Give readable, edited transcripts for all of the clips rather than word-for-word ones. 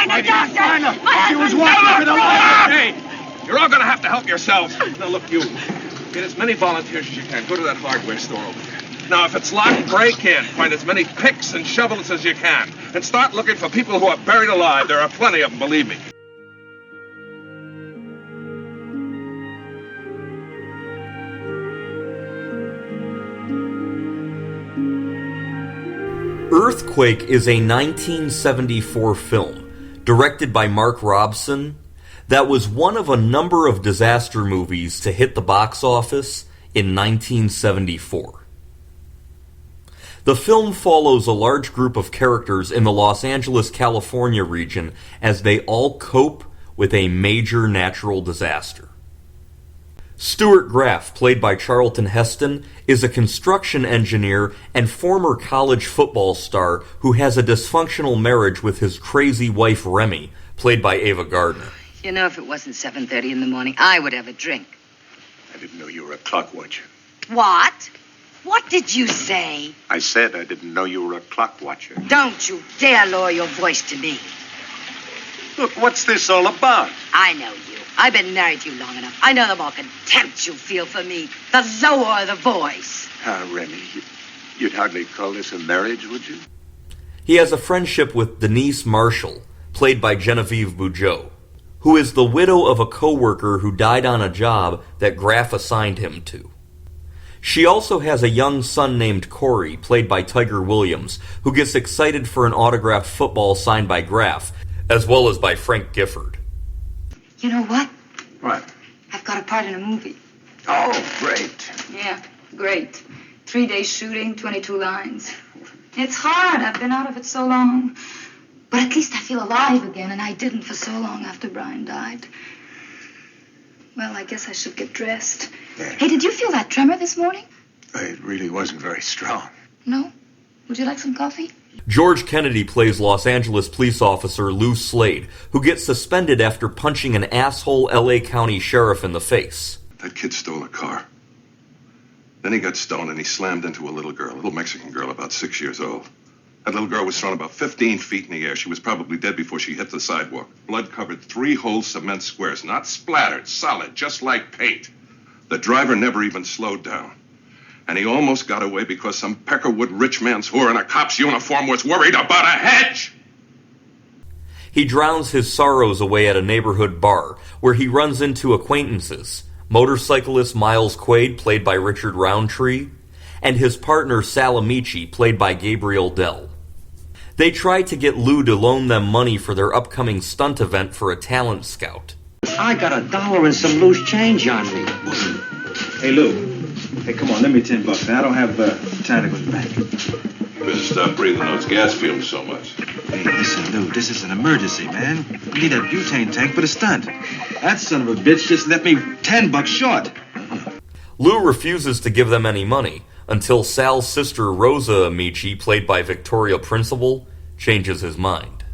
find a doctor! She was walking with a light. Hey, you're all going to have to help yourselves. Now, look, you. Get as many volunteers as you can. Go to that hardware store over there. Now, if it's locked, break in. Find as many picks and shovels as you can. And start looking for people who are buried alive. There are plenty of them, believe me. Earthquake is a 1974 film, directed by Mark Robson, that was one of a number of disaster movies to hit the box office in 1974. The film follows a large group of characters in the Los Angeles, California region as they all cope with a major natural disaster. Stuart Graff, played by Charlton Heston, is a construction engineer and former college football star who has a dysfunctional marriage with his crazy wife Remy, played by Ava Gardner. You know, if it wasn't 7:30 in the morning, I would have a drink. I didn't know you were a clock watcher. What? What did you say? I said I didn't know you were a clock watcher. Don't you dare lower your voice to me. Look, what's this all about? I know you. I've been married to you long enough. I know the more contempt you feel for me, the lower the voice. Remy, you'd hardly call this a marriage, would you? He has a friendship with Denise Marshall, played by Genevieve Bujold, who is the widow of a co-worker who died on a job that Graff assigned him to. She also has a young son named Corey, played by Tiger Williams, who gets excited for an autographed football signed by Graff, as well as by Frank Gifford. You know what? What? I've got a part in a movie. Oh, great. Yeah, great. 3 days shooting, 22 lines. It's hard. I've been out of it so long. But at least I feel alive again, and I didn't for so long after Brian died. Well, I guess I should get dressed. Yeah. Hey, did you feel that tremor this morning? It really wasn't very strong. No? Would you like some coffee? George Kennedy plays Los Angeles police officer Lou Slade, who gets suspended after punching an asshole L.A. County sheriff in the face. That kid stole a car. Then he got stoned and he slammed into a little Mexican girl about 6 years old. That little girl was thrown about 15 feet in the air. She was probably dead before she hit the sidewalk. Blood covered 3 whole cement squares, not splattered, solid, just like paint. The driver never even slowed down. And he almost got away because some Peckerwood rich man's whore in a cop's uniform was worried about a hedge. He drowns his sorrows away at a neighborhood bar, where he runs into acquaintances, motorcyclist Miles Quaid, played by Richard Roundtree, and his partner Sal Amici, played by Gabriel Dell. They try to get Lou to loan them money for their upcoming stunt event for a talent scout. I got $1 and some loose change on me. Hey, Lou. Hey, come on, lend me $10, man. I don't have time to go to the bank. You better stop breathing those gas fumes so much. Hey, listen, Lou, this is an emergency, man. We need a butane tank for the stunt. That son of a bitch just left me $10 short. Lou refuses to give them any money until Sal's sister Rosa Amici, played by Victoria Principal, changes his mind.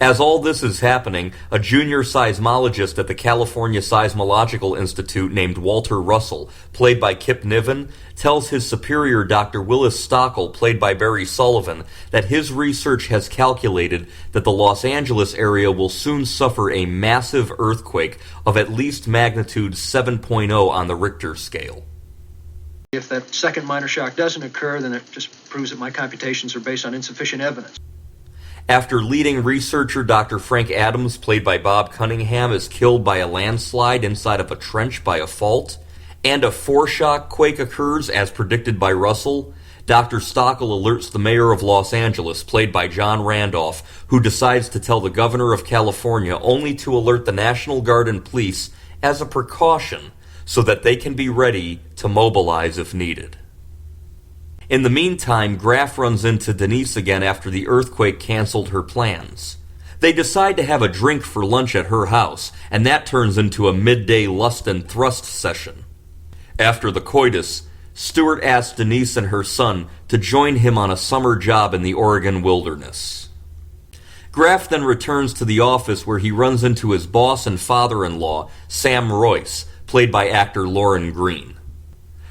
As all this is happening, a junior seismologist at the California Seismological Institute named Walter Russell, played by Kip Niven, tells his superior Dr. Willis Stockel, played by Barry Sullivan, that his research has calculated that the Los Angeles area will soon suffer a massive earthquake of at least magnitude 7.0 on the Richter scale. If that second minor shock doesn't occur, then it just proves that my computations are based on insufficient evidence. After leading researcher Dr. Frank Adams, played by Bob Cunningham, is killed by a landslide inside of a trench by a fault, and a foreshock quake occurs as predicted by Russell, Dr. Stockel alerts the mayor of Los Angeles, played by John Randolph, who decides to tell the governor of California only to alert the National Guard and police as a precaution so that they can be ready to mobilize if needed. In the meantime, Graff runs into Denise again after the earthquake canceled her plans. They decide to have a drink for lunch at her house, and that turns into a midday lust and thrust session. After the coitus, Stuart asks Denise and her son to join him on a summer job in the Oregon wilderness. Graff then returns to the office where he runs into his boss and father-in-law, Sam Royce, played by actor Lauren Green.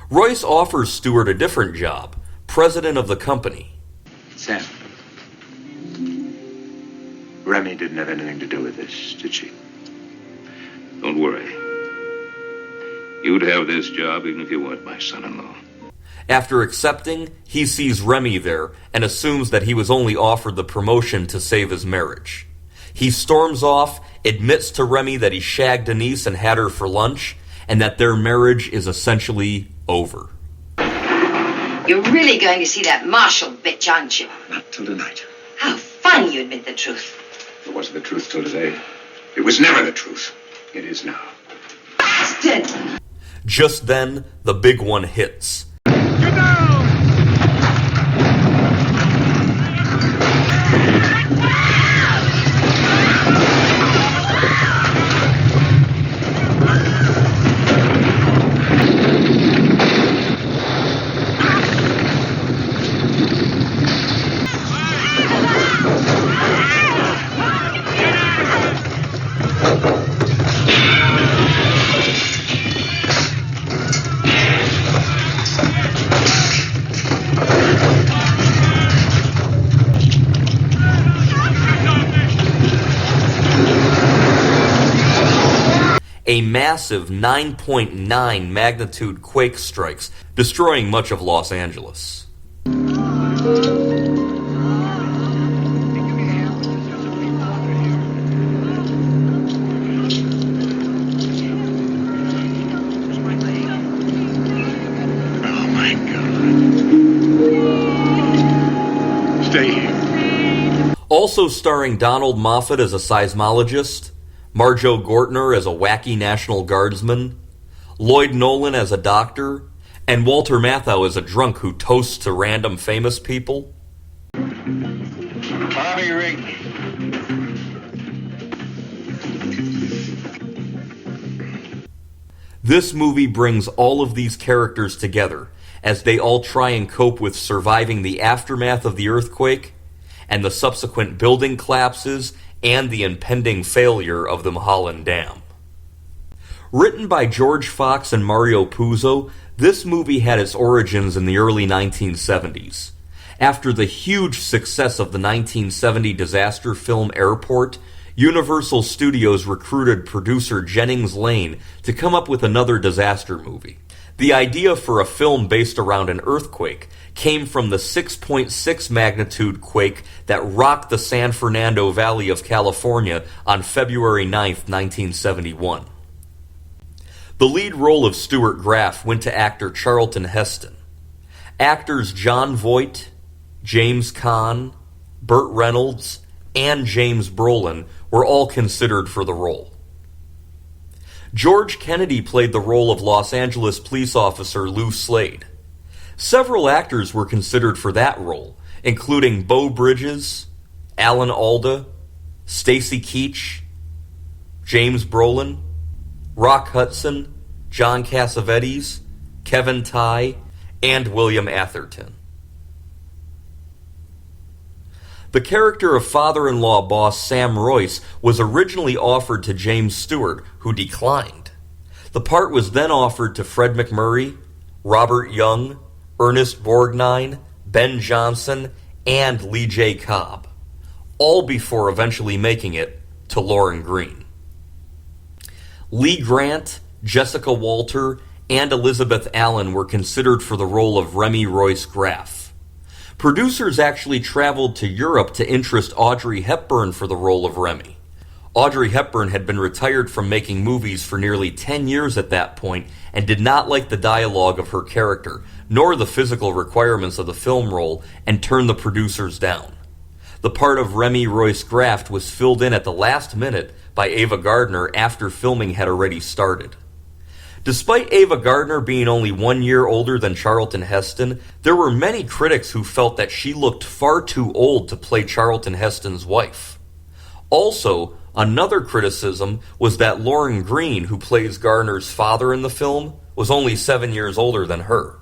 Royce offers Stuart a different job, president of the company. Sam. Remy didn't have anything to do with this, did she? Don't worry. You'd have this job even if you weren't my son-in-law. After accepting, he sees Remy there and assumes that he was only offered the promotion to save his marriage. He storms off, admits to Remy that he shagged Denise and had her for lunch, and that their marriage is essentially over. You're really going to see that Marshall bitch, aren't you? Not till tonight. How fun you admit the truth. It wasn't the truth till today. It was never the truth. It is now. Bastard! Just then, the big one hits. A massive 9.9 magnitude quake strikes, destroying much of Los Angeles. Oh, my God. Stay here. Also starring Donald Moffat as a seismologist, Marjoe Gortner as a wacky National Guardsman, Lloyd Nolan as a doctor, and Walter Matthau as a drunk who toasts to random famous people. Bobby Rig. This movie brings all of these characters together as they all try and cope with surviving the aftermath of the earthquake and the subsequent building collapses and the impending failure of the Mulholland Dam. Written by George Fox and Mario Puzo, this movie had its origins in the early 1970s. After the huge success of the 1970 disaster film Airport, Universal Studios recruited producer Jennings Lane to come up with another disaster movie. The idea for a film based around an earthquake came from the 6.6 magnitude quake that rocked the San Fernando Valley of California on February 9th, 1971. The lead role of Stuart Graff went to actor Charlton Heston. Actors Jon Voight, James Caan, Burt Reynolds, and James Brolin were all considered for the role. George Kennedy played the role of Los Angeles police officer Lou Slade. Several actors were considered for that role, including Beau Bridges, Alan Alda, Stacy Keach, James Brolin, Rock Hudson, John Cassavetes, Kevin Tighe, and William Atherton. The character of father-in-law boss Sam Royce was originally offered to James Stewart, who declined. The part was then offered to Fred MacMurray, Robert Young, Ernest Borgnine, Ben Johnson, and Lee J. Cobb, all before eventually making it to Lauren Green. Lee Grant, Jessica Walter, and Elizabeth Allen were considered for the role of Remy Royce Graff. Producers actually traveled to Europe to interest Audrey Hepburn for the role of Remy. Audrey Hepburn had been retired from making movies for nearly 10 years at that point and did not like the dialogue of her character, nor the physical requirements of the film role, and turned the producers down. The part of Remy Royce Graff was filled in at the last minute by Ava Gardner after filming had already started. Despite Ava Gardner being only 1 year older than Charlton Heston, there were many critics who felt that she looked far too old to play Charlton Heston's wife. Also, another criticism was that Lauren Green, who plays Gardner's father in the film, was only 7 years older than her.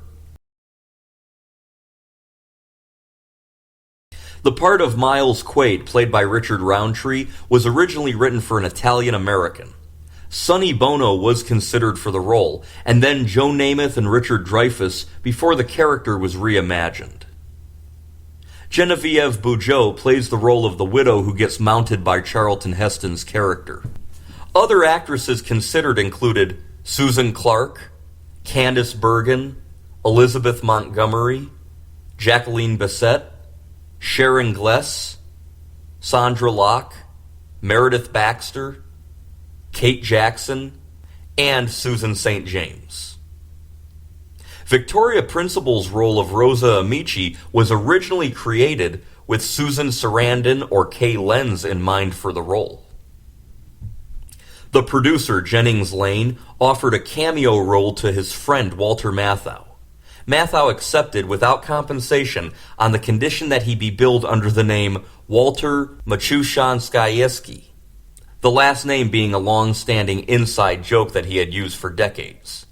The part of Miles Quaid, played by Richard Roundtree, was originally written for an Italian-American. Sonny Bono was considered for the role, and then Joe Namath and Richard Dreyfuss before the character was reimagined. Genevieve Bujold plays the role of the widow who gets mounted by Charlton Heston's character. Other actresses considered included Susan Clark, Candice Bergen, Elizabeth Montgomery, Jacqueline Bisset, Sharon Gless, Sandra Locke, Meredith Baxter, Kate Jackson, and Susan St. James. Victoria Principal's role of Rosa Amici was originally created with Susan Sarandon or Kay Lenz in mind for the role. The producer, Jennings Lane, offered a cameo role to his friend Walter Matthau. Matthau accepted without compensation on the condition that he be billed under the name Walter Maciuszanskieski, the last name being a long-standing inside joke that he had used for decades.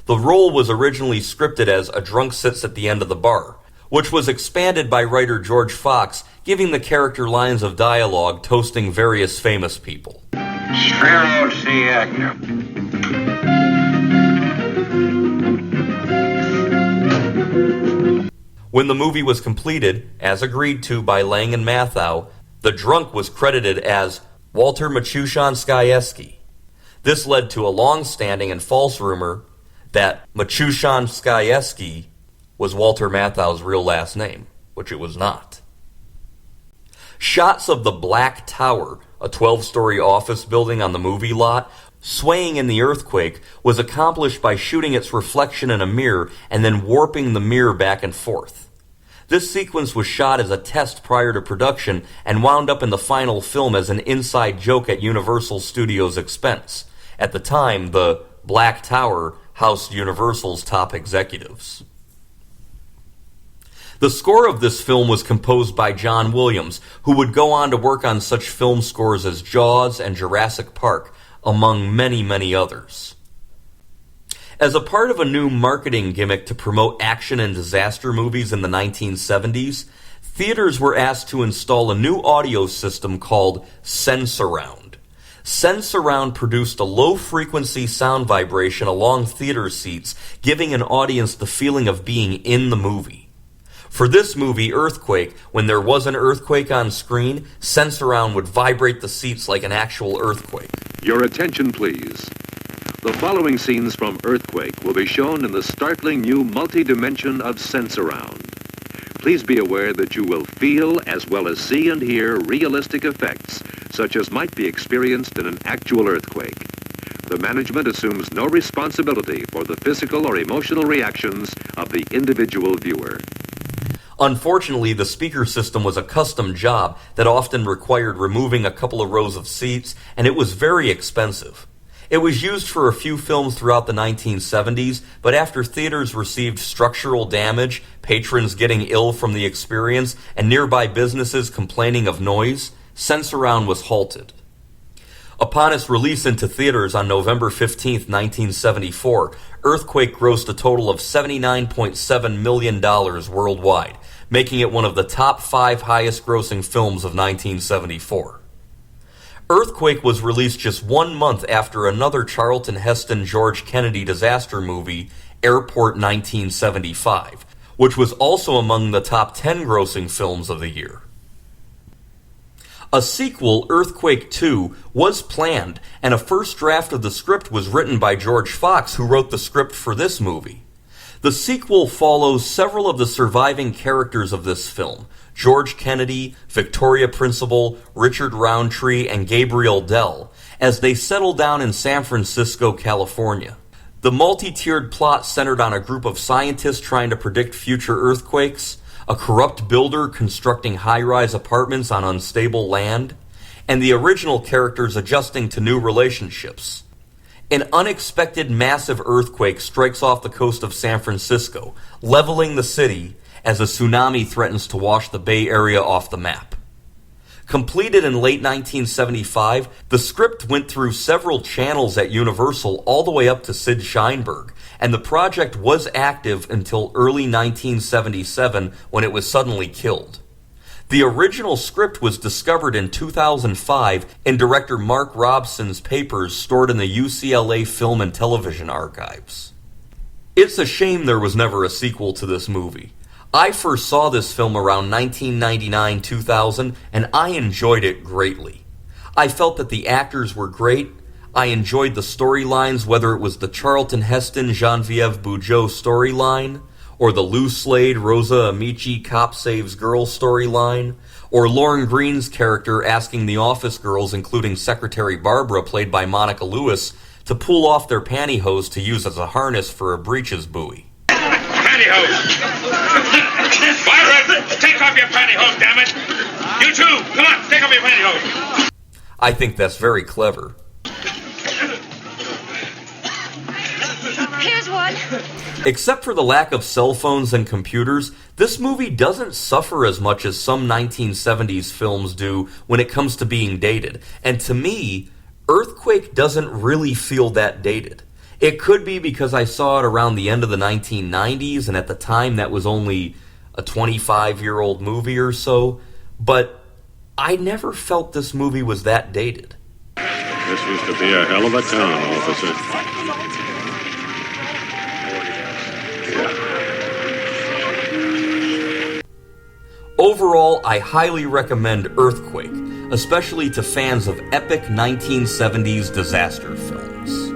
The role was originally scripted as A Drunk Sits at the End of the Bar, which was expanded by writer George Fox, giving the character lines of dialogue toasting various famous people. Strelo Siegner. When the movie was completed, as agreed to by Lang and Matthau, the drunk was credited as Walter Maciuszanskieski. This led to a long-standing and false rumor that Maciuszanskieski was Walter Matthau's real last name, which it was not. Shots of the Black Tower, a 12-story office building on the movie lot, swaying in the earthquake, was accomplished by shooting its reflection in a mirror and then warping the mirror back and forth. This sequence was shot as a test prior to production and wound up in the final film as an inside joke at Universal Studios' expense. At the time, the Black Tower housed Universal's top executives. The score of this film was composed by John Williams, who would go on to work on such film scores as Jaws and Jurassic Park, among many, many others. As a part of a new marketing gimmick to promote action and disaster movies in the 1970s, theaters were asked to install a new audio system called Sensurround. Sensurround produced a low-frequency sound vibration along theater seats, giving an audience the feeling of being in the movie. For this movie, Earthquake, when there was an earthquake on screen, Sensurround would vibrate the seats like an actual earthquake. Your attention, please. The following scenes from Earthquake will be shown in the startling new multi-dimension of Sensurround. Please be aware that you will feel as well as see and hear realistic effects, such as might be experienced in an actual earthquake. The management assumes no responsibility for the physical or emotional reactions of the individual viewer. Unfortunately, the speaker system was a custom job that often required removing a couple of rows of seats, and it was very expensive. It was used for a few films throughout the 1970s, but after theaters received structural damage, patrons getting ill from the experience, and nearby businesses complaining of noise, Sensurround was halted. Upon its release into theaters on November 15, 1974, Earthquake grossed a total of $79.7 million worldwide, making it one of the top 5 highest-grossing films of 1974. Earthquake was released just 1 month after another Charlton Heston George Kennedy disaster movie, Airport 1975, which was also among the top 10 grossing films of the year. A sequel, Earthquake 2, was planned, and a first draft of the script was written by George Fox, who wrote the script for this movie. The sequel follows several of the surviving characters of this film: George Kennedy, Victoria Principal, Richard Roundtree, and Gabriel Dell, as they settle down in San Francisco, California. The multi-tiered plot centered on a group of scientists trying to predict future earthquakes, a corrupt builder constructing high-rise apartments on unstable land, and the original characters adjusting to new relationships. An unexpected massive earthquake strikes off the coast of San Francisco, leveling the city as a tsunami threatens to wash the Bay Area off the map. Completed in late 1975, the script went through several channels at Universal all the way up to Sid Sheinberg, and the project was active until early 1977 when it was suddenly killed. The original script was discovered in 2005 in director Mark Robson's papers stored in the UCLA Film and Television Archives. It's a shame there was never a sequel to this movie. I first saw this film around 1999-2000, and I enjoyed it greatly. I felt that the actors were great. I enjoyed the storylines, whether it was the Charlton Heston, Genevieve Bujold storyline, or the Lou Slade, Rosa Amici cop saves girl storyline, or Lauren Green's character asking the office girls, including Secretary Barbara, played by Monica Lewis, to pull off their pantyhose to use as a harness for a breeches buoy. Pantyhose! Barbara, take off your pantyhose, damn it! You too! Come on, take off your pantyhose! I think that's very clever. Here's one. Except for the lack of cell phones and computers, this movie doesn't suffer as much as some 1970s films do when it comes to being dated. And to me, Earthquake doesn't really feel that dated. It could be because I saw it around the end of the 1990s, and at the time that was only a 25-year-old movie or so, but I never felt this movie was that dated. This used to be a hell of a town, officer. Overall, I highly recommend Earthquake, especially to fans of epic 1970s disaster films.